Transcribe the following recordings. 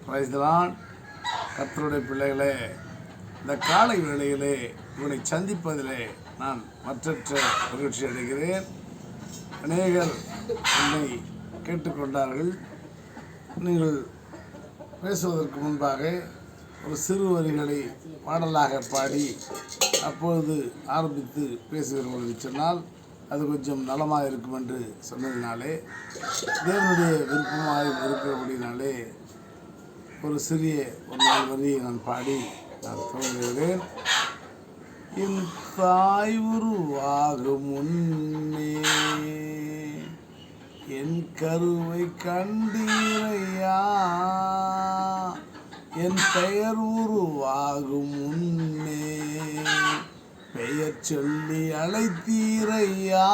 பிரைஸ்தலான். கர்த்தருடைய பிள்ளைகளே, இந்த காலை வேளையிலே உங்களை சந்திப்பதிலே நான் மற்றற்ற மகிழ்ச்சி அடைகிறேன். அநேகர் என்னை கேட்டுக்கொண்டார்கள். நீங்கள் பேசுவதற்கு முன்பாக ஒரு சிறு வரிகளை பாடலாக பாடி அப்பொழுது ஆரம்பித்து பேசுகிறோம் என்று சொன்னால் அது கொஞ்சம் நலமாக இருக்கும் என்று சொன்னதினாலே, தேவனுடைய விருப்பமாக இருக்கிறபடினாலே ஒரு சிறிய ஒரு 4 வரியை நான் பாடி நான் துவங்குகிறேன். என் தாய் உருவாகும் முன்னே என் கருவை கண்டீரையா, என் பெயர் உருவாகும் முன்னே பெயர் சொல்லி அழைத்தீரையா.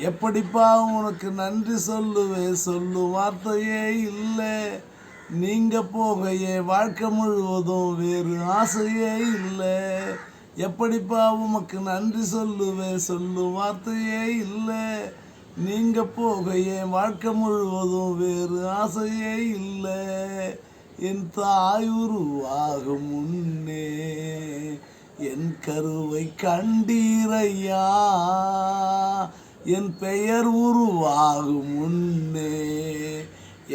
எப்படிப்பா உனக்கு நன்றி சொல்லுவேன், சொல்லும் வார்த்தையே இல்லை. நீங்கள் போகையே வாழ்க்கை முழுவதும் வேறு ஆசையே இல்லை. எப்படிப்பா உமக்கு நன்றி சொல்லுவேன், சொல்லும் வார்த்தையே இல்லை. நீங்கள் போகையே வாழ்க்கை முழுவதும் வேறு ஆசையே இல்லை. என் தாய் உருவாகும் முன்னே என் கருவை கண்டீரையா, என் பெயர் உருவாகும் முன்னே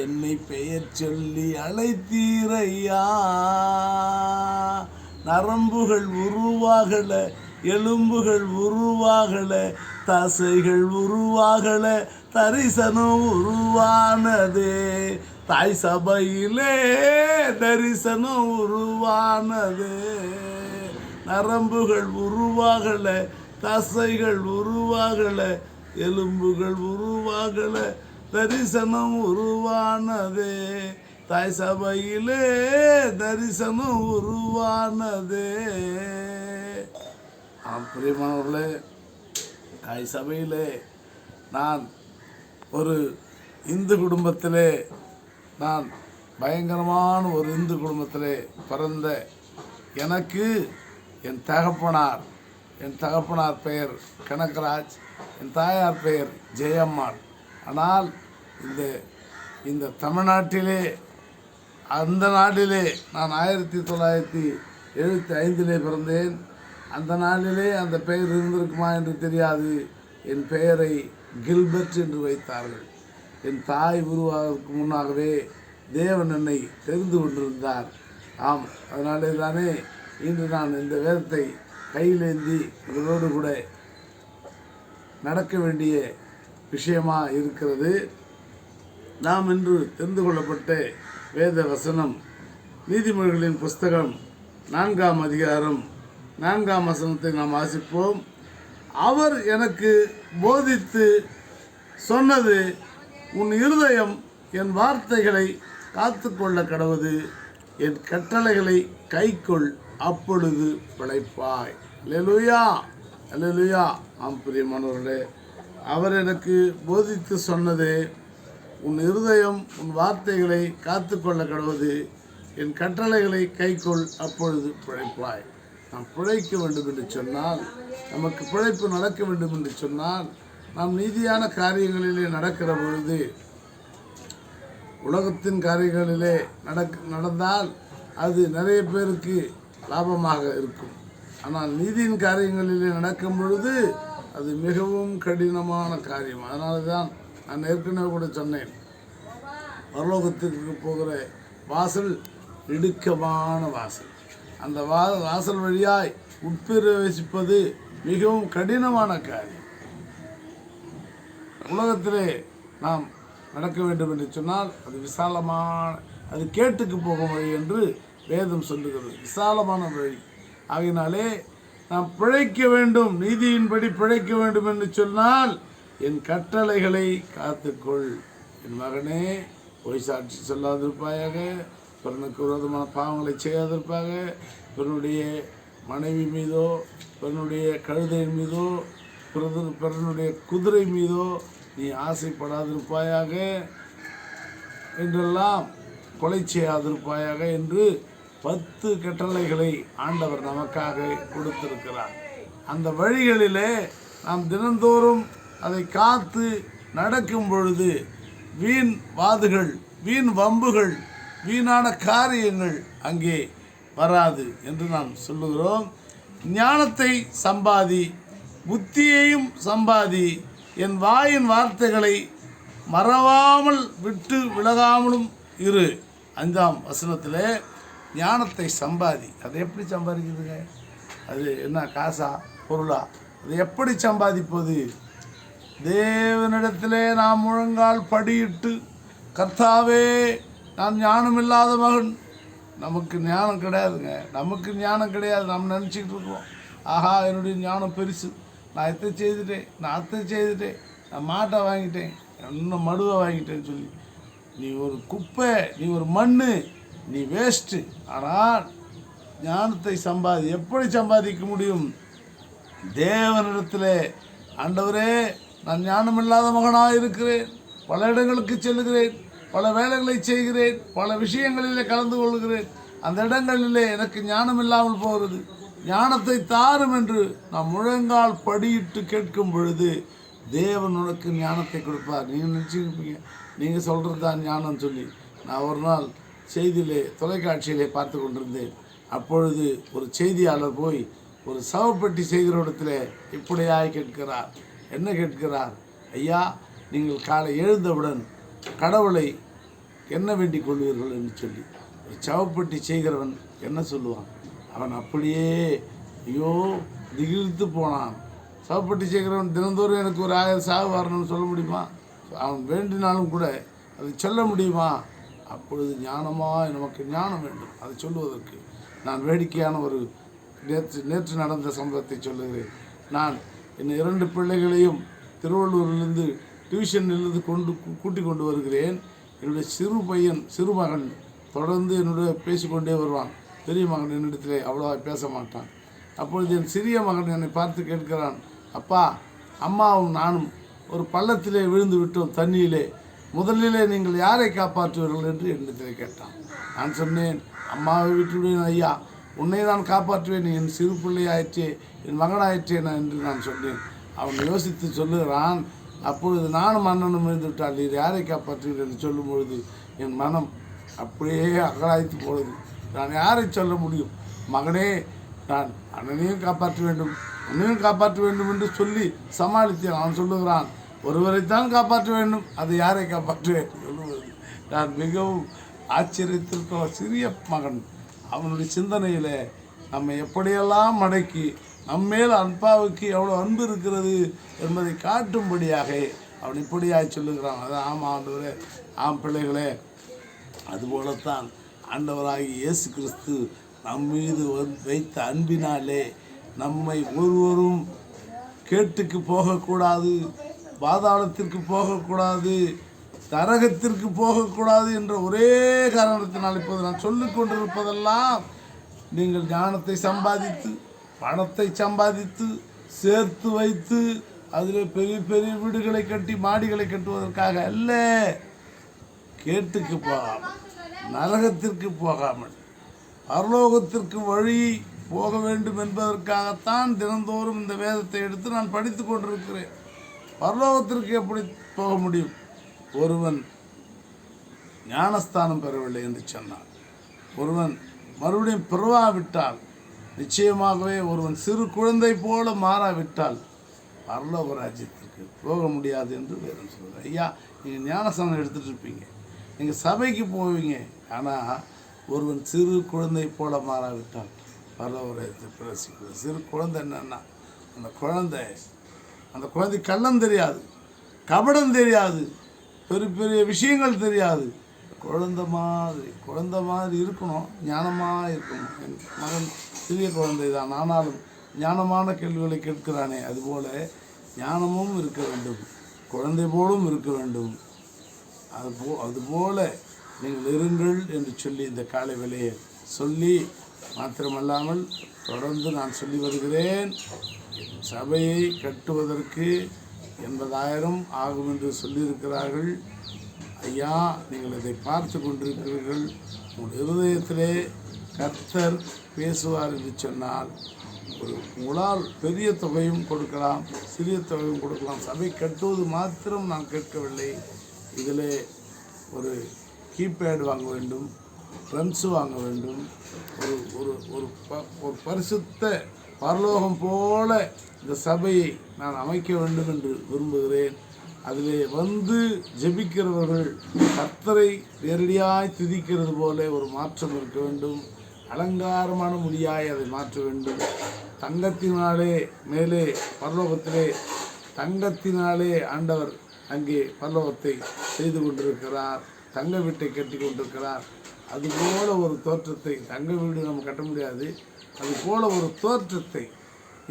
என்னை பெயர் சொல்லி அழைத்தீரையா. நரம்புகள் உருவாகல, எலும்புகள் உருவாகல, தசைகள் உருவாகல, தரிசனம் உருவானதே. தாய் சபையிலே தரிசனம் உருவானதே. நரம்புகள் உருவாகல, தசைகள் உருவாகல, எலும்புகள் உருவாகல, தரிசனம் உருவானதே. தாய் சபையிலே தரிசனம் உருவானதே. பிரியமானவர்களே, தாய் சபையிலே நான் ஒரு இந்து குடும்பத்திலே, நான் பயங்கரமான ஒரு இந்து குடும்பத்திலே பிறந்த எனக்கு என் தகப்பனார் பெயர் கனகராஜ், என் தாயார் பெயர் ஜெயம்மாள். ஆனால் இந்த தமிழ்நாட்டிலே, அந்த நாட்டிலே நான் 1975 பிறந்தேன். அந்த நாளிலே அந்த பெயர் இருந்திருக்குமா என்று தெரியாது. என் பெயரை கில்பர்ட் என்று வைத்தார்கள். என் தாய் உருவாவதற்கு முன்னாகவே தேவன் என்னை தெரிந்து கொண்டிருந்தார். ஆம், அதனாலே தானே இன்று நான் இந்த வேதத்தை கையிலேந்தி உங்களோடு கூட நடக்க வேண்டிய விஷயமாக இருக்கிறது. நாம் இன்று தெரிந்து கொள்ளப்பட்ட வேத வசனம் நீதிமொழிகளின் புஸ்தகம் 4ஆம் அதிகாரம் 4ஆம் வசனத்தை நாம் வாசிப்போம். அவர் எனக்கு போதித்து சொன்னது, உன் இருதயம் என் வார்த்தைகளை காத்து கொள்ள கடவுது, என் கட்டளைகளை கைக்கொள், அப்பொழுது பிழைப்பாய். அல்லேலூயா, அல்லேலூயா. ஆம் பிரியமானவர்களே, அவர் எனக்கு போதித்து சொன்னது, உன் இருதயம் உன் வார்த்தைகளை காத்து கொள்ள கடவுது, என் கட்டளைகளை கைக்கொள், அப்பொழுது பிழைப்பாய். நாம் பிழைக்க வேண்டும் என்று சொன்னால், நமக்கு பிழைப்பு நடக்க வேண்டும் என்று சொன்னால், நாம் நீதியான காரியங்களிலே நடக்கிற பொழுது, உலகத்தின் காரியங்களிலே நடந்தால் அது நிறைய பேருக்கு லாபமாக இருக்கும். ஆனால் நீதியின் காரியங்களிலே நடக்கும் பொழுது அது மிகவும் கடினமான காரியம். அதனால தான் நான் ஏற்கனவே கூட சொன்னேன், பரலோகத்திற்கு போகிற வாசல் இடுக்கமான வாசல். அந்த வாசல் வழியாய் உட்பிரவேசிப்பது மிகவும் கடினமான காரியம். உலகத்திலே நாம் நடக்க வேண்டும் என்று சொன்னால் அது விசாலமான, அது கேட்டுக்கு போகும் வழி என்று வேதம் சொல்லுகிறது, விசாலமான வழி. ஆகினாலே நாம் பிழைக்க வேண்டும், நீதியின்படி பிழைக்க வேண்டும் என்று சொன்னால் என் கட்டளைகளை காத்துக்கொள். என் மகனே, பொய் சாட்சி சொல்லாதிருப்பாயாக, பிறனுக்கு விரோதமான பாவங்களை செய்யாதிருப்பாக, பிறனுடைய மனைவி மீதோ, பிறனுடைய கழுதையின் மீதோ, பிறனுடைய குதிரை மீதோ நீ ஆசைப்படாதிருப்பாயாக என்றெல்லாம், கொலை செய்யாதிருப்பாயாக என்று 10 கட்டளைகளை ஆண்டவர் நமக்காக கொடுத்திருக்கிறார். அந்த வழிகளிலே நாம் தினந்தோறும் அதை காத்து நடக்கும் பொழுது வீண் வாதுகள் வீண் வம்புகள், வீணான காரியங்கள் அங்கே வராது என்று நாம் சொல்லுகிறோம். ஞானத்தை சம்பாதி, புத்தியையும் சம்பாதி, என் வாயின் வார்த்தைகளை மறவாமல் விட்டு விலகாமலும் இரு. 5ஆம் வசனத்தில் ஞானத்தை சம்பாதி. அதை எப்படி சம்பாதிக்குதுங்க? அது என்ன, காசா, பொருளா? அதை எப்படி சம்பாதிப்பது? தேவனிடத்திலே நாம் முழங்கால் படியிட்டு, கர்த்தாவே நான் ஞானம் இல்லாத மகன், நமக்கு ஞானம் கிடையாதுங்க, நமக்கு ஞானம் கிடையாது. நம்ம நினச்சிக்கிட்டு இருக்கோம், ஆஹா என்னுடைய ஞானம் பெருசு, நான் எத்தை செய்துட்டேன், நான் அத்தை செய்துட்டேன், நான் மாட்டை வாங்கிட்டேன், இன்னும் மடுவை வாங்கிட்டேன்னு சொல்லி. நீ ஒரு குப்பை, நீ ஒரு மண், நீ வேஸ்ட்டு. ஆனால் ஞானத்தை சம்பாதி. எப்படி சம்பாதிக்க முடியும்? தேவனிடத்தில், ஆண்டவரே நான் ஞானம் இல்லாத மகனாக இருக்கிறேன், பல இடங்களுக்கு செல்லுகிறேன், பல வேலைகளை செய்கிறேன், பல விஷயங்களிலே கலந்து கொள்கிறேன், அந்த இடங்களிலே எனக்கு ஞானம் இல்லாமல் போகிறது, ஞானத்தை தாரும் என்று நாம் முழங்கால் படியிட்டு கேட்கும் பொழுது தேவன் உனக்கு ஞானத்தை கொடுப்பார். நீங்கள் நினச்சிருப்பீங்க நீங்கள் சொல்கிறது தான் ஞானம் சொல்லி. நான் ஒரு நாள் செய்தியிலே, தொலைக்காட்சியிலே பார்த்து கொண்டிருந்தேன். அப்பொழுது ஒரு செய்தியாளர் போய் ஒரு சவப்பெட்டி செய்கிற இடத்துல இப்படியாய் கேட்கிறார். என்ன கேட்கிறார்? ஐயா, நீங்கள் காலை எழுந்தவுடன் கடவுளை என்ன வேண்டிக் கொள்வீர்கள் என்று சொல்லி. ஒரு சவப்பெட்டி செய்கிறவன் என்ன சொல்லுவான்? அவன் அப்படியே ஐயோ திகிழ்த்து போனான். சவப்பெட்டி செய்கிறவன் தினந்தோறும் எனக்கு ஒரு 1000 சாவு வரணும்னு சொல்ல முடியுமா? அவன் வேண்டினாலும் கூட அதை சொல்ல முடியுமா? அப்பொழுது ஞானமாக நமக்கு ஞானம் வேண்டும் அதை சொல்லுவதற்கு. நான் வேடிக்கையான ஒரு நேற்று நடந்த சம்பவத்தை சொல்லுகிறேன். நான் என் 2 பிள்ளைகளையும் திருவள்ளூரிலிருந்து டியூஷனிலிருந்து கூட்டி கொண்டு வருகிறேன். என்னுடைய சிறு மகன் தொடர்ந்து என்னுடைய பேசிக்கொண்டே வருவான். பெரிய மகன் என்னிடத்தில் அவ்வளோவா பேச மாட்டான். அப்பொழுது என் சிறிய மகன் என்னை பார்த்து கேட்கிறான், அப்பா, அம்மாவும் நானும் ஒரு பள்ளத்திலே விழுந்து விட்டோம் தண்ணியிலே, முதலிலே நீங்கள் யாரை காப்பாற்றுவீர்கள் என்று என்னிடத்தில் கேட்டான். நான் சொன்னேன், அம்மாவை விட்டுவிடுவேன் ஐயா, உன்னை நான் காப்பாற்றுவேன், என் சிறு பிள்ளையாயிற்றே, என் மகனாயிற்றேன் என்று நான் சொன்னேன். அவன் யோசித்து சொல்லுகிறான், அப்பொழுது நானும் அண்ணனும் இருந்து விட்டால் நீர் யாரை காப்பாற்றுவீர்கள் என்று சொல்லும் பொழுது என் மனம் அப்படியே அகலாய்த்து போனது. நான் யாரை சொல்ல முடியும்? மகனே, நான் அண்ணனையும் காப்பாற்ற வேண்டும், உன்னையும் காப்பாற்ற வேண்டும் என்று சொல்லி சமாளித்தேன். அவன் சொல்லுகிறான், ஒருவரைத்தான் காப்பாற்ற வேண்டும், அது யாரை காப்பாற்றுவேன் சொல்லுவது. நான் மிகவும் ஆச்சரியத்திற்கும் சிறிய மகன் அவனுடைய சிந்தனையில் நம்மை எப்படியெல்லாம் மடக்கி நம்மேல் அன்பாவுக்கு எவ்வளோ அன்பு இருக்கிறது என்பதை காட்டும்படியாக அவன் இப்படியாக சொல்லுகிறான். அது ஆமாம் ஆண்டவரே, ஆம் பிள்ளைகளே, அதுபோலத்தான் ஆண்டவராகிய இயேசு கிறிஸ்து நம் மீது வைத்த அன்பினாலே நம்மை ஒருவரும் கேட்டுக்கு போகக்கூடாது, பாதாளத்திற்கு போகக்கூடாது, நரகத்திற்கு போகக்கூடாது என்ற ஒரே காரணத்தினால் இப்போது நான் சொல்லிக் கொண்டிருப்பதெல்லாம் நீங்கள் ஞானத்தை சம்பாதித்து, பணத்தை சம்பாதித்து, சேர்த்து வைத்து, அதில் பெரிய பெரிய வீடுகளை கட்டி மாடிகளை கட்டுவதற்காக அல்ல. கேட்டுக்கு போகாமல், நரகத்திற்கு போகாமல், பரலோகத்திற்கு வழி போக வேண்டும் என்பதற்காகத்தான் தினந்தோறும் இந்த வேதத்தை எடுத்து நான் படித்து கொண்டிருக்கிறேன். பரலோகத்திற்கு எப்படி போக முடியும்? ஒருவன் ஞானஸ்தானம் பெறவில்லை என்று சொன்னான், ஒருவன் மறுபடியும் பிறவாவிட்டால், நிச்சயமாகவே ஒருவன் சிறு குழந்தை போல மாறாவிட்டால் பரலோக ராஜ்யத்திற்கு போக முடியாது என்று வேதம் சொல்கிறார். ஐயா, நீங்கள் ஞானஸ்தானம் எடுத்துகிட்டு இருப்பீங்க, நீங்கள் சபைக்கு போவீங்க, ஆனால் ஒருவன் சிறு குழந்தை போல மாறாவிட்டால் பரலோக ராஜ்யத்தில் பிரவேசிக்கிறது. சிறு குழந்தை என்னன்னா, அந்த குழந்தை கள்ளம் தெரியாது, கபடம் தெரியாது, பெரிய பெரிய விஷயங்கள் தெரியாது. குழந்தை மாதிரி இருக்கணும், ஞானமாக இருக்கணும். என் மகன் சிறிய குழந்தை தான், ஆனாலும் ஞானமான கேள்விகளை கேட்கிறானே, அதுபோல் ஞானமும் இருக்க வேண்டும், குழந்தை போலும் இருக்க வேண்டும். அதுபோல் நீங்கள் இருங்கள் என்று சொல்லி இந்த காலை வேளையை சொல்லி மாத்திரமல்லாமல் தொடர்ந்து நான் சொல்லி வருகிறேன். சபையை கட்டுவதற்கு 80,000 ஆகும் என்று சொல்லியிருக்கிறார்கள். ஐயா, நீங்கள் இதை பார்த்து கொண்டிருக்கிறீர்கள். உங்கள் இருதயத்திலே கர்த்தர் பேசுவார் என்று சொன்னால் உங்களால் பெரிய தொகையும் கொடுக்கலாம், சிறிய தொகையும் கொடுக்கலாம். சபை கட்டுவது மாத்திரம் நான் கேட்கவில்லை. இதில் ஒரு கீபேட் வாங்க வேண்டும், ட்ரம்ஸு வாங்க வேண்டும். ஒரு ஒரு ஒரு ஒரு பரிசுத்த பரலோகம் போல இந்த சபையை நான் அமைக்க வேண்டும் என்று விரும்புகிறேன். அதிலே வந்து ஜெபிக்கிறவர்கள் கர்த்தரை நேரடியாய் துதிக்கிறது போல ஒரு மாற்றம் இருக்க வேண்டும். அலங்காரமான முடியாய் அதை மாற்ற வேண்டும். தங்கத்தினாலே மேலே பரலோகத்திலே தங்கத்தினாலே ஆண்டவர் அங்கே பரலோகத்தை செய்து கொண்டிருக்கிறார். தங்க வீட்டை கட்டி கொண்டிருக்கிறார். அதுபோல ஒரு தோற்றத்தை, தங்க வீடு நம்ம கட்ட முடியாது, அதுபோல ஒரு தோற்றத்தை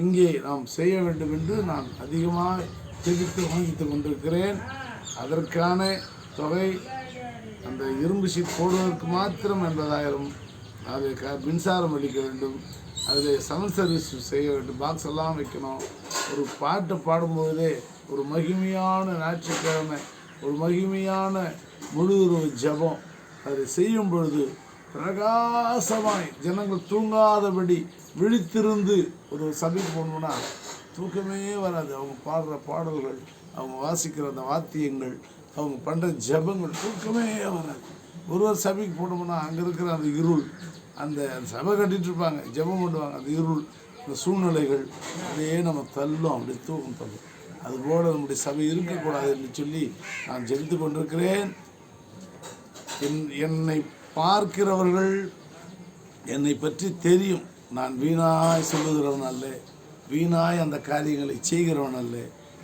இங்கே நாம் செய்ய வேண்டும் என்று நான் அதிகமாக தெரிவித்து வாங்கித்து கொண்டிருக்கிறேன். அதற்கான தொகை அந்த இரும்பு ஷீட் போடுவதற்கு மாத்திரம் 80,000. அது மின்சாரம் அளிக்க வேண்டும், அதில் சவுண்ட் சர்வீஸ் செய்ய வேண்டும், பாக்ஸ் எல்லாம் வைக்கணும். ஒரு பாட்டை பாடும்போதே ஒரு மகிமையான ஞாயிற்றுக்கிழமை, ஒரு மகிமையான முழு ஜபம் அதை செய்யும் பொழுது பிரகாசமாய் ஜனங்கள் தூங்காதபடி விழித்திருந்து ஒரு சபைக்கு போகணுன்னா தூக்கமே வராது. அவங்க பாடுற பாடல்கள், அவங்க வாசிக்கிற அந்த வாத்தியங்கள், அவங்க பண்ணுற ஜபங்கள் தூக்கமே வராது. ஒருவர் சபைக்கு போனோம்னா அங்கே இருக்கிற அந்த இருள், அந்த சபை கட்டிகிட்டு இருப்பாங்க, ஜபம் பண்ணுவாங்க, அந்த இருள், அந்த சூழ்நிலைகள் அதையே நம்ம தள்ளும், அப்படி தூக்கம் தள்ளும். அதுபோல் நம்முடைய சபை இருக்கக்கூடாது என்று சொல்லி நான் ஜெபித்து கொண்டிருக்கிறேன். என்னை பார்க்கிறவர்கள் என்னை பற்றி தெரியும். நான் வீணாய் சொல்லுகிறவன் அல்ல, வீணாய் அந்த காரியங்களை செய்கிறவன் அல்ல.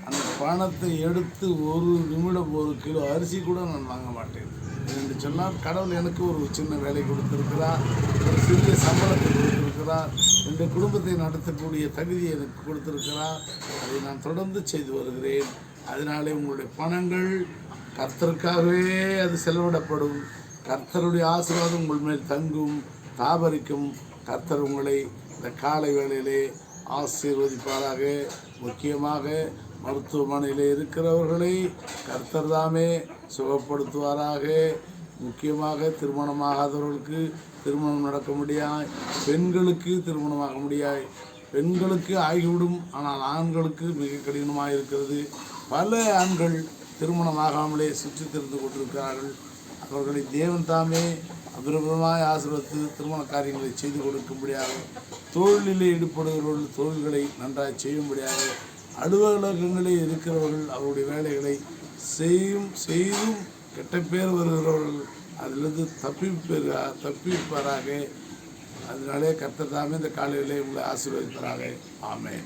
அந்த பணத்தை எடுத்து ஒரு நிமிடம் 1 கிலோ அரிசி கூட நான் வாங்க மாட்டேன் என்று சொன்னால், கடவுள் எனக்கு ஒரு சின்ன வேலை கொடுத்திருக்கிறார், ஒரு சிறிய சம்பளத்தை கொடுத்திருக்கிறார், என்னுடைய குடும்பத்தை நடத்தக்கூடிய தகுதியை எனக்கு கொடுத்திருக்கிறார். அதை நான் தொடர்ந்து செய்து வருகிறேன். அதனாலே உங்களுடைய பணங்கள் கர்த்தருக்காகவே அது செலவிடப்படும். கர்த்தருடைய ஆசீர்வாதம் உங்கள் மேல் தங்கும், தாபரிக்கும். கர்த்தர் உங்களை இந்த காலை வேளையிலே ஆசீர்வதிப்பாராக. முக்கியமாக மருத்துவமனையில் இருக்கிறவர்களை கர்த்தர் தாமே சுகப்படுத்துவாராக. முக்கியமாக திருமணமாகாதவர்களுக்கு திருமணம் நடக்க முடியாய், பெண்களுக்கு திருமணமாக முடியாய். பெண்களுக்கு ஆகிவிடும், ஆனால் ஆண்களுக்கு மிக கடினமாக இருக்கிறது. பல ஆண்கள் திருமணமாகாமலே சுற்றி திரிந்து கொண்டிருக்கிறார்கள். அவர்களை தேவன் தாமே அபிரபலமாய் ஆசீர்வதித்து திருமண காரியங்களை செய்து கொடுக்கும்படியாக, தொழிலிலே ஈடுபடுகிறவர்கள் தொழில்களை நன்றாக செய்யும்படியாக, அலுவலகங்களில் இருக்கிறவர்கள் அவருடைய வேலைகளை செய்தும் கெட்ட பேர் வருகிறவர்கள் அதிலிருந்து தப்பிப்பாராக. அதனாலே கர்த்தர் தாமே இந்த காலையிலே உங்களை ஆசீர்வதிப்பாராக. ஆமென்.